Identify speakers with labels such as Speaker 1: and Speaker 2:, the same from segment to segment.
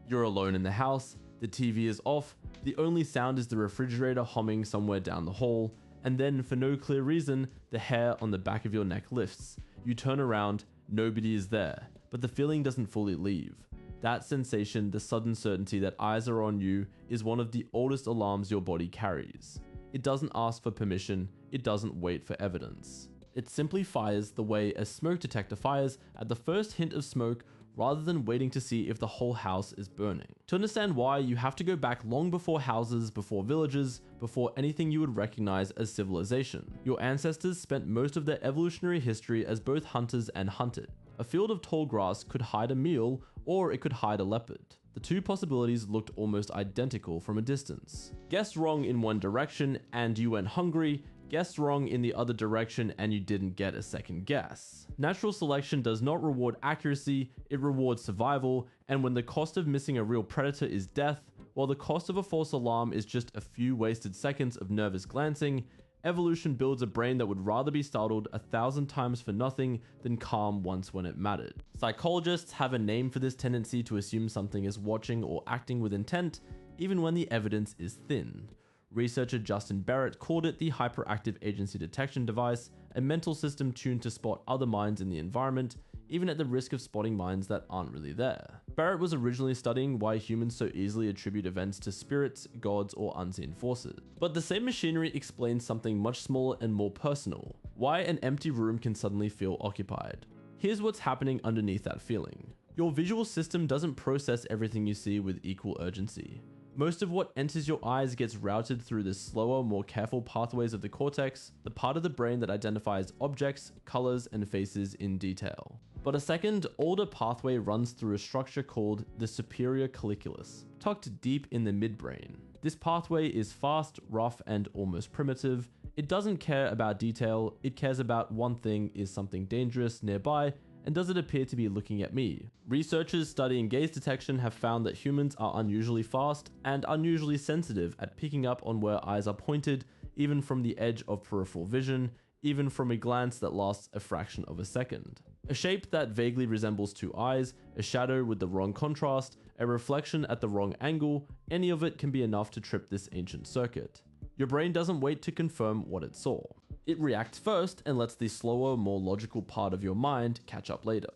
Speaker 1: You're alone in the house, the TV is off, the only sound is the refrigerator humming somewhere down the hall, and then for no clear reason, the hair on the back of your neck lifts. You turn around, nobody is there, but the feeling doesn't fully leave. That sensation, the sudden certainty that eyes are on you, is one of the oldest alarms your body carries. It doesn't ask for permission, it doesn't wait for evidence. It simply fires the way a smoke detector fires at the first hint of smoke rather than waiting to see if the whole house is burning. To understand why, you have to go back long before houses, before villages, before anything you would recognize as civilization. Your ancestors spent most of their evolutionary history as both hunters and hunted. A field of tall grass could hide a meal, or it could hide a leopard. The two possibilities looked almost identical from a distance. Guessed wrong in one direction and you went hungry, guessed wrong in the other direction and you didn't get a second guess. Natural selection does not reward accuracy, it rewards survival, and when the cost of missing a real predator is death, while the cost of a false alarm is just a few wasted seconds of nervous glancing, evolution builds a brain that would rather be startled 1,000 times for nothing than calm once when it mattered. Psychologists have a name for this tendency to assume something is watching or acting with intent, even when the evidence is thin. Researcher Justin Barrett called it the hyperactive agency detection device, a mental system tuned to spot other minds in the environment, even at the risk of spotting minds that aren't really there. Barrett was originally studying why humans so easily attribute events to spirits, gods, or unseen forces. But the same machinery explains something much smaller and more personal: why an empty room can suddenly feel occupied. Here's what's happening underneath that feeling. Your visual system doesn't process everything you see with equal urgency. Most of what enters your eyes gets routed through the slower, more careful pathways of the cortex, the part of the brain that identifies objects, colors, and faces in detail. But a second, older pathway runs through a structure called the superior colliculus, tucked deep in the midbrain. This pathway is fast, rough, and almost primitive. It doesn't care about detail, it cares about one thing: is something dangerous nearby, and does it appear to be looking at me? Researchers studying gaze detection have found that humans are unusually fast and unusually sensitive at picking up on where eyes are pointed, even from the edge of peripheral vision, even from a glance that lasts a fraction of a second. A shape that vaguely resembles two eyes, a shadow with the wrong contrast, a reflection at the wrong angle, any of it can be enough to trip this ancient circuit. Your brain doesn't wait to confirm what it saw. It reacts first and lets the slower, more logical part of your mind catch up later.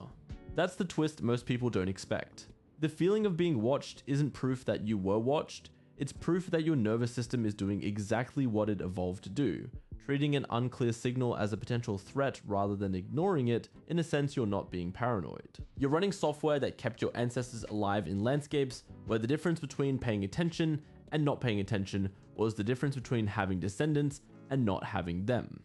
Speaker 1: That's the twist most people don't expect. The feeling of being watched isn't proof that you were watched, it's proof that your nervous system is doing exactly what it evolved to do, treating an unclear signal as a potential threat rather than ignoring it. In a sense, you're not being paranoid. You're running software that kept your ancestors alive in landscapes where the difference between paying attention and not paying attention was the difference between having descendants and not having them.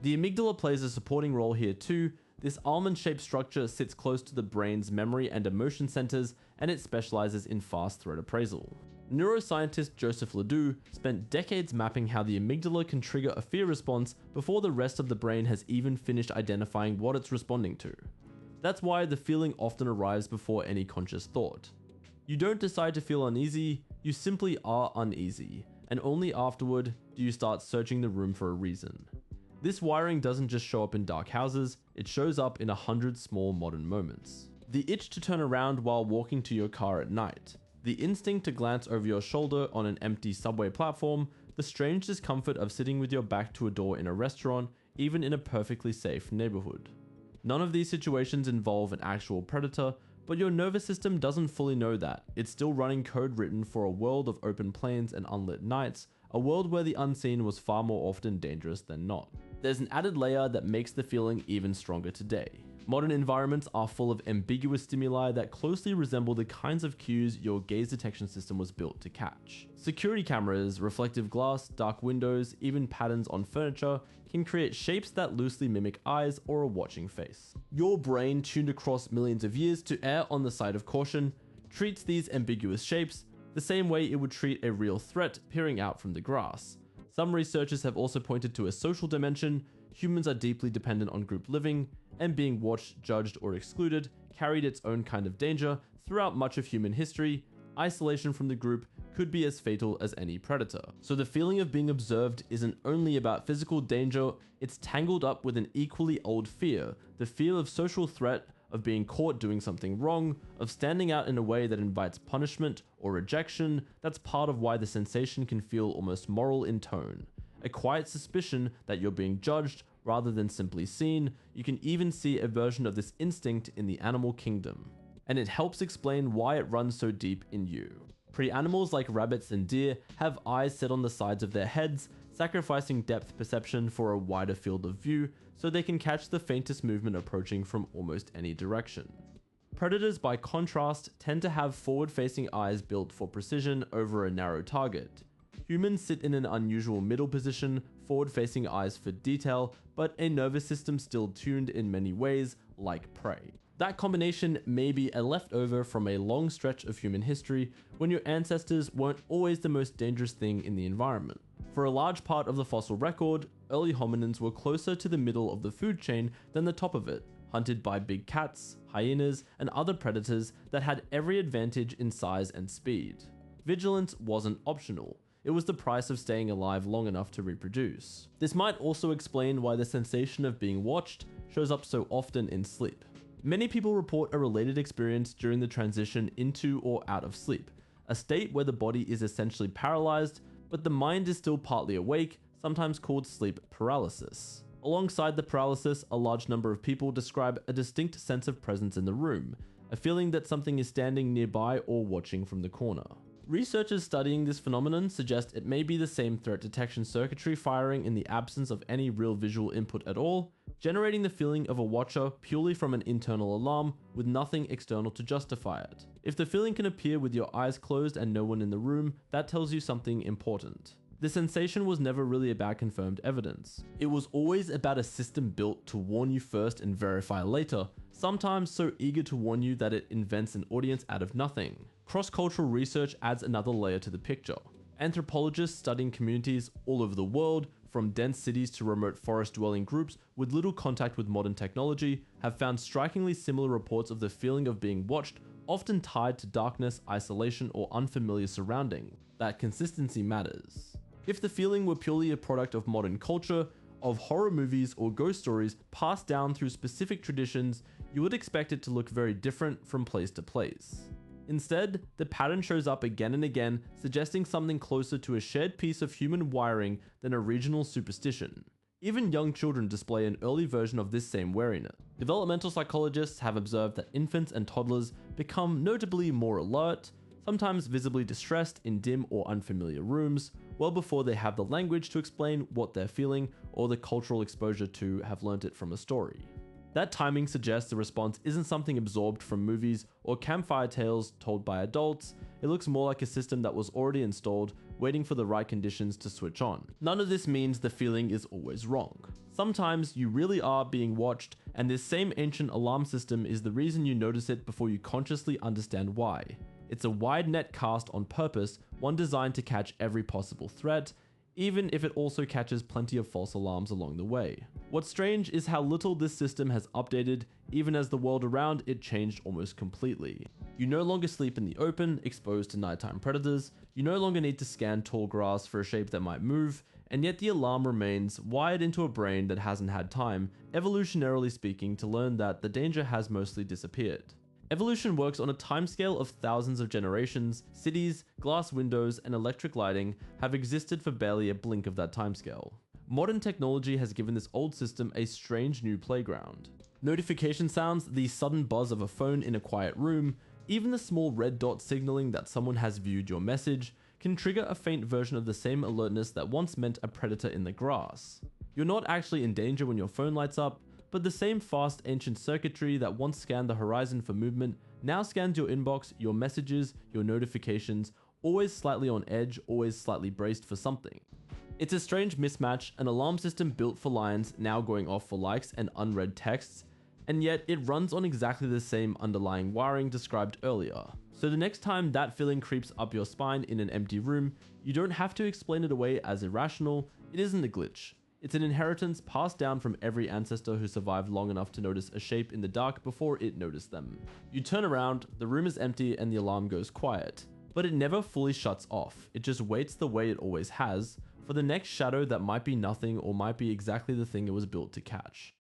Speaker 1: The amygdala plays a supporting role here too. This almond-shaped structure sits close to the brain's memory and emotion centers, and it specializes in fast threat appraisal. Neuroscientist Joseph Ledoux spent decades mapping how the amygdala can trigger a fear response before the rest of the brain has even finished identifying what it's responding to. That's why the feeling often arrives before any conscious thought. You don't decide to feel uneasy, you simply are uneasy, and only afterward do you start searching the room for a reason. This wiring doesn't just show up in dark houses, it shows up in 100 small modern moments. The itch to turn around while walking to your car at night, the instinct to glance over your shoulder on an empty subway platform, the strange discomfort of sitting with your back to a door in a restaurant, even in a perfectly safe neighborhood. None of these situations involve an actual predator, but your nervous system doesn't fully know that. It's still running code written for a world of open plains and unlit nights, a world where the unseen was far more often dangerous than not. There's an added layer that makes the feeling even stronger today. Modern environments are full of ambiguous stimuli that closely resemble the kinds of cues your gaze detection system was built to catch. Security cameras, reflective glass, dark windows, even patterns on furniture can create shapes that loosely mimic eyes or a watching face. Your brain, tuned across millions of years to err on the side of caution, treats these ambiguous shapes the same way it would treat a real threat peering out from the grass. Some researchers have also pointed to a social dimension. Humans are deeply dependent on group living, and being watched, judged, or excluded carried its own kind of danger throughout much of human history. Isolation from the group could be as fatal as any predator. So the feeling of being observed isn't only about physical danger, it's tangled up with an equally old fear, the fear of social threat, of being caught doing something wrong, of standing out in a way that invites punishment or rejection. That's part of why the sensation can feel almost moral in tone. A quiet suspicion that you're being judged rather than simply seen. You can even see a version of this instinct in the animal kingdom. And it helps explain why it runs so deep in you. Pre-animals like rabbits and deer have eyes set on the sides of their heads, sacrificing depth perception for a wider field of view so they can catch the faintest movement approaching from almost any direction. Predators, by contrast, tend to have forward-facing eyes built for precision over a narrow target. Humans sit in an unusual middle position, forward-facing eyes for detail, but a nervous system still tuned in many ways, like prey. That combination may be a leftover from a long stretch of human history when your ancestors weren't always the most dangerous thing in the environment. For a large part of the fossil record, early hominins were closer to the middle of the food chain than the top of it, hunted by big cats, hyenas, and other predators that had every advantage in size and speed. Vigilance wasn't optional. It was the price of staying alive long enough to reproduce. This might also explain why the sensation of being watched shows up so often in sleep. Many people report a related experience during the transition into or out of sleep, a state where the body is essentially paralyzed, but the mind is still partly awake, sometimes called sleep paralysis. Alongside the paralysis, a large number of people describe a distinct sense of presence in the room, a feeling that something is standing nearby or watching from the corner. Researchers studying this phenomenon suggest it may be the same threat detection circuitry firing in the absence of any real visual input at all, generating the feeling of a watcher purely from an internal alarm with nothing external to justify it. If the feeling can appear with your eyes closed and no one in the room, that tells you something important. The sensation was never really about confirmed evidence. It was always about a system built to warn you first and verify later, sometimes so eager to warn you that it invents an audience out of nothing. Cross-cultural research adds another layer to the picture. Anthropologists studying communities all over the world, from dense cities to remote forest-dwelling groups with little contact with modern technology, have found strikingly similar reports of the feeling of being watched, often tied to darkness, isolation, or unfamiliar surrounding. That consistency matters. If the feeling were purely a product of modern culture, of horror movies or ghost stories passed down through specific traditions, you would expect it to look very different from place to place. Instead, the pattern shows up again and again, suggesting something closer to a shared piece of human wiring than a regional superstition. Even young children display an early version of this same wariness. Developmental psychologists have observed that infants and toddlers become notably more alert, sometimes visibly distressed in dim or unfamiliar rooms, well before they have the language to explain what they're feeling or the cultural exposure to have learnt it from a story. That timing suggests the response isn't something absorbed from movies or campfire tales told by adults. It looks more like a system that was already installed, waiting for the right conditions to switch on. None of this means the feeling is always wrong. Sometimes you really are being watched, and this same ancient alarm system is the reason you notice it before you consciously understand why. It's a wide net cast on purpose, one designed to catch every possible threat, even if it also catches plenty of false alarms along the way. What's strange is how little this system has updated, even as the world around it changed almost completely. You no longer sleep in the open, exposed to nighttime predators, you no longer need to scan tall grass for a shape that might move, and yet the alarm remains wired into a brain that hasn't had time, evolutionarily speaking, to learn that the danger has mostly disappeared. Evolution works on a timescale of thousands of generations. Cities, glass windows, and electric lighting have existed for barely a blink of that timescale. Modern technology has given this old system a strange new playground. Notification sounds, the sudden buzz of a phone in a quiet room, even the small red dot signaling that someone has viewed your message, can trigger a faint version of the same alertness that once meant a predator in the grass. You're not actually in danger when your phone lights up, but the same fast ancient circuitry that once scanned the horizon for movement now scans your inbox, your messages, your notifications, always slightly on edge, always slightly braced for something. It's a strange mismatch, an alarm system built for lions now going off for likes and unread texts, and yet it runs on exactly the same underlying wiring described earlier. So the next time that feeling creeps up your spine in an empty room, you don't have to explain it away as irrational. It isn't a glitch. It's an inheritance passed down from every ancestor who survived long enough to notice a shape in the dark before it noticed them. You turn around, the room is empty, and the alarm goes quiet. But it never fully shuts off. It just waits the way it always has, for the next shadow that might be nothing or might be exactly the thing it was built to catch.